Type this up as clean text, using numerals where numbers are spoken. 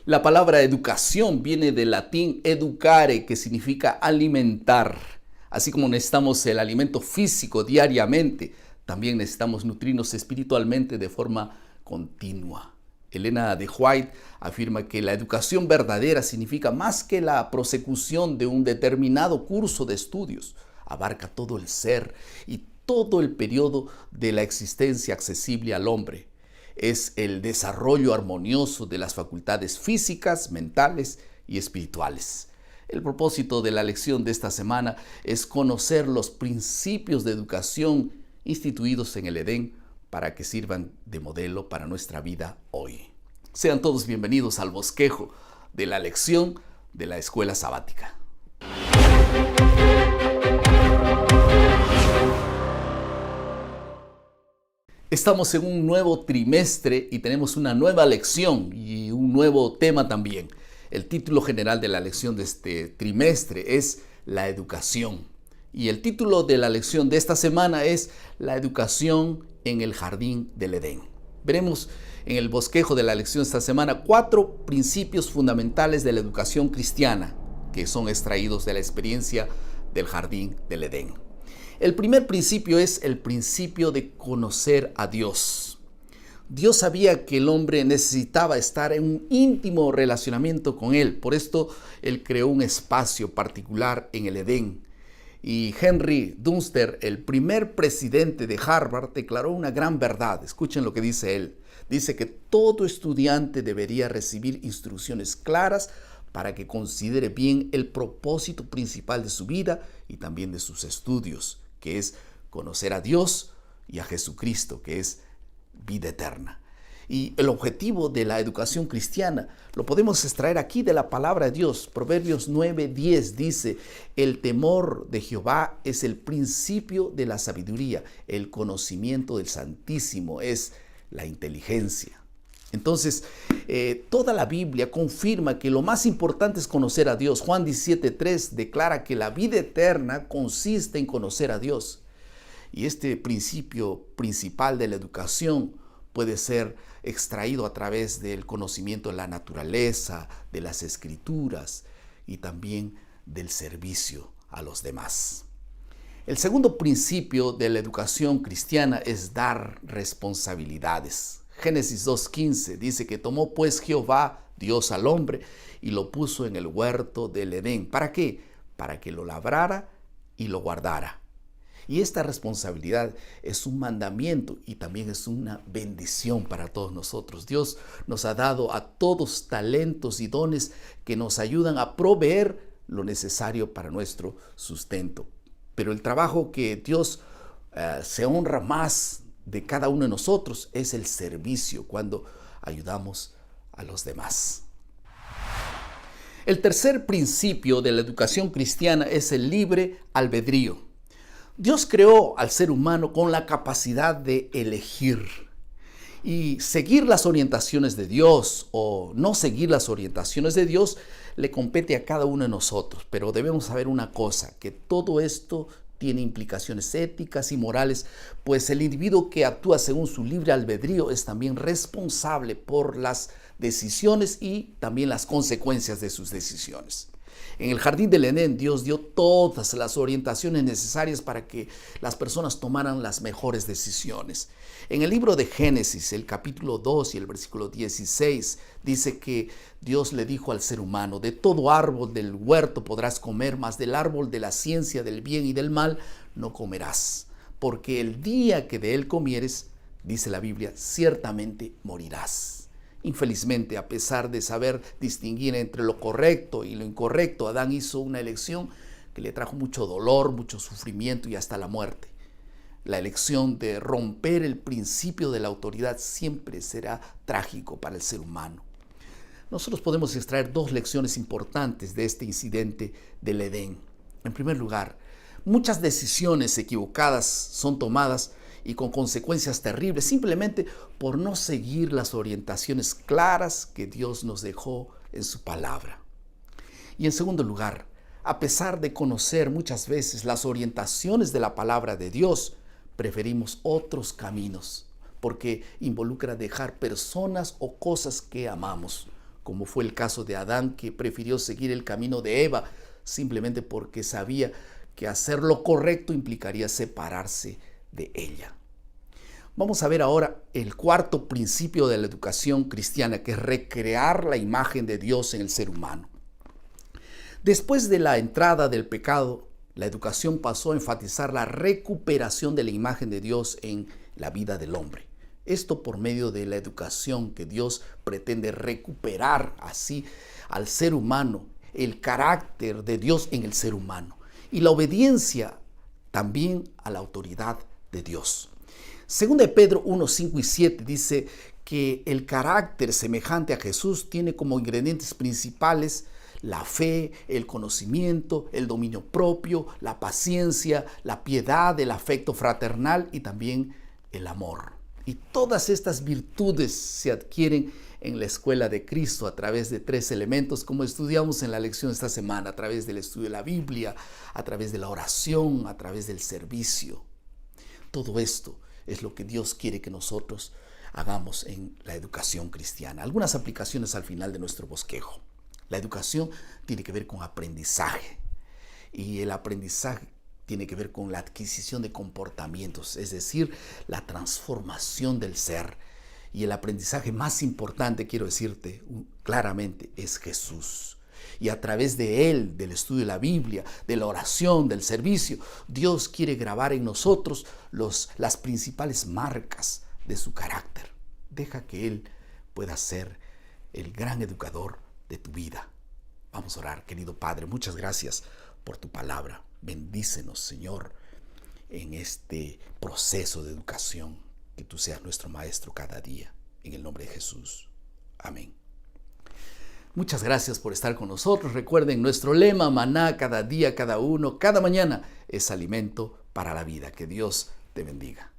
La palabra educación viene del latín educare, que significa alimentar. Así como necesitamos el alimento físico diariamente, también necesitamos nutrirnos espiritualmente de forma continua. Elena de White afirma que la educación verdadera significa más que la prosecución de un determinado curso de estudios. Abarca todo el ser y todo el periodo de la existencia accesible al hombre. Es el desarrollo armonioso de las facultades físicas, mentales y espirituales. El propósito de la lección de esta semana es conocer los principios de educación instituidos en el Edén para que sirvan de modelo para nuestra vida hoy. Sean todos bienvenidos al bosquejo de la lección de la escuela sabática. Estamos en un nuevo trimestre y tenemos una nueva lección y un nuevo tema también. El título general de la lección de este trimestre es la educación. Y el título de la lección de esta semana es la educación en el jardín del Edén. Veremos en el bosquejo de la lección de esta semana 4 principios fundamentales de la educación cristiana que son extraídos de la experiencia del jardín del Edén. El primer principio es el principio de conocer a Dios. Dios sabía que el hombre necesitaba estar en un íntimo relacionamiento con Él. Por esto, Él creó un espacio particular en el Edén. Y Henry Dunster, el primer presidente de Harvard, declaró una gran verdad. Escuchen lo que dice él. Dice que todo estudiante debería recibir instrucciones claras para que considere bien el propósito principal de su vida y también de sus estudios, que es conocer a Dios y a Jesucristo, que es vida eterna. Y el objetivo de la educación cristiana lo podemos extraer aquí de la palabra de Dios. Proverbios 9:10 dice: el temor de Jehová es el principio de la sabiduría, el conocimiento del Santísimo es la inteligencia. Entonces, toda la Biblia confirma que lo más importante es conocer a Dios. Juan 17:3 declara que la vida eterna consiste en conocer a Dios. Y este principio principal de la educación puede ser extraído a través del conocimiento de la naturaleza, de las escrituras y también del servicio a los demás. El segundo principio de la educación cristiana es dar responsabilidades. Génesis 2:15 dice que tomó pues Jehová, Dios al hombre, y lo puso en el huerto del Edén. ¿Para qué? Para que lo labrara y lo guardara. Y esta responsabilidad es un mandamiento y también es una bendición para todos nosotros. Dios nos ha dado a todos talentos y dones que nos ayudan a proveer lo necesario para nuestro sustento. Pero el trabajo que Dios se honra más de cada uno de nosotros es el servicio, cuando ayudamos a los demás. El tercer principio de la educación cristiana es el libre albedrío. Dios creó al ser humano con la capacidad de elegir y seguir las orientaciones de Dios o no seguir las orientaciones de Dios le compete a cada uno de nosotros. Pero debemos saber una cosa, que todo esto tiene implicaciones éticas y morales, pues el individuo que actúa según su libre albedrío es también responsable por las decisiones y también las consecuencias de sus decisiones. En el jardín del Edén, Dios dio todas las orientaciones necesarias para que las personas tomaran las mejores decisiones. En el libro de Génesis, el capítulo 2 y el versículo 16, dice que Dios le dijo al ser humano: de todo árbol del huerto podrás comer, mas del árbol de la ciencia del bien y del mal no comerás, porque el día que de él comieres, dice la Biblia, ciertamente morirás. Infelizmente, a pesar de saber distinguir entre lo correcto y lo incorrecto, Adán hizo una elección que le trajo mucho dolor, mucho sufrimiento y hasta la muerte. La elección de romper el principio de la autoridad siempre será trágico para el ser humano. Nosotros podemos extraer 2 lecciones importantes de este incidente del Edén. En primer lugar, muchas decisiones equivocadas son tomadas y con consecuencias terribles, simplemente por no seguir las orientaciones claras que Dios nos dejó en su palabra. Y en segundo lugar, a pesar de conocer muchas veces las orientaciones de la palabra de Dios, preferimos otros caminos, porque involucra dejar personas o cosas que amamos, como fue el caso de Adán, que prefirió seguir el camino de Eva, simplemente porque sabía que hacer lo correcto implicaría separarse de ella. Vamos a ver ahora el cuarto principio de la educación cristiana, que es recrear la imagen de Dios en el ser humano. Después de la entrada del pecado, la educación pasó a enfatizar la recuperación de la imagen de Dios en la vida del hombre. Esto por medio de la educación que Dios pretende recuperar así al ser humano, el carácter de Dios en el ser humano y la obediencia también a la autoridad de Dios. Según de Pedro 1, 5 y 7 dice que el carácter semejante a Jesús tiene como ingredientes principales la fe, el conocimiento, el dominio propio, la paciencia, la piedad, el afecto fraternal y también el amor. Y todas estas virtudes se adquieren en la escuela de Cristo a través de 3 elementos, como estudiamos en la lección esta semana, a través del estudio de la Biblia, a través de la oración, a través del servicio. Todo esto es lo que Dios quiere que nosotros hagamos en la educación cristiana. Algunas aplicaciones al final de nuestro bosquejo. La educación tiene que ver con aprendizaje y el aprendizaje tiene que ver con la adquisición de comportamientos, es decir, la transformación del ser. Y el aprendizaje más importante, quiero decirte claramente, es Jesús. Y a través de Él, del estudio de la Biblia, de la oración, del servicio, Dios quiere grabar en nosotros las principales marcas de su carácter. Deja que Él pueda ser el gran educador de tu vida. Vamos a orar. Querido Padre, muchas gracias por tu palabra. Bendícenos, Señor, en este proceso de educación. Que tú seas nuestro maestro cada día. En el nombre de Jesús. Amén. Muchas gracias por estar con nosotros. Recuerden nuestro lema: maná, cada día, cada uno, cada mañana es alimento para la vida. Que Dios te bendiga.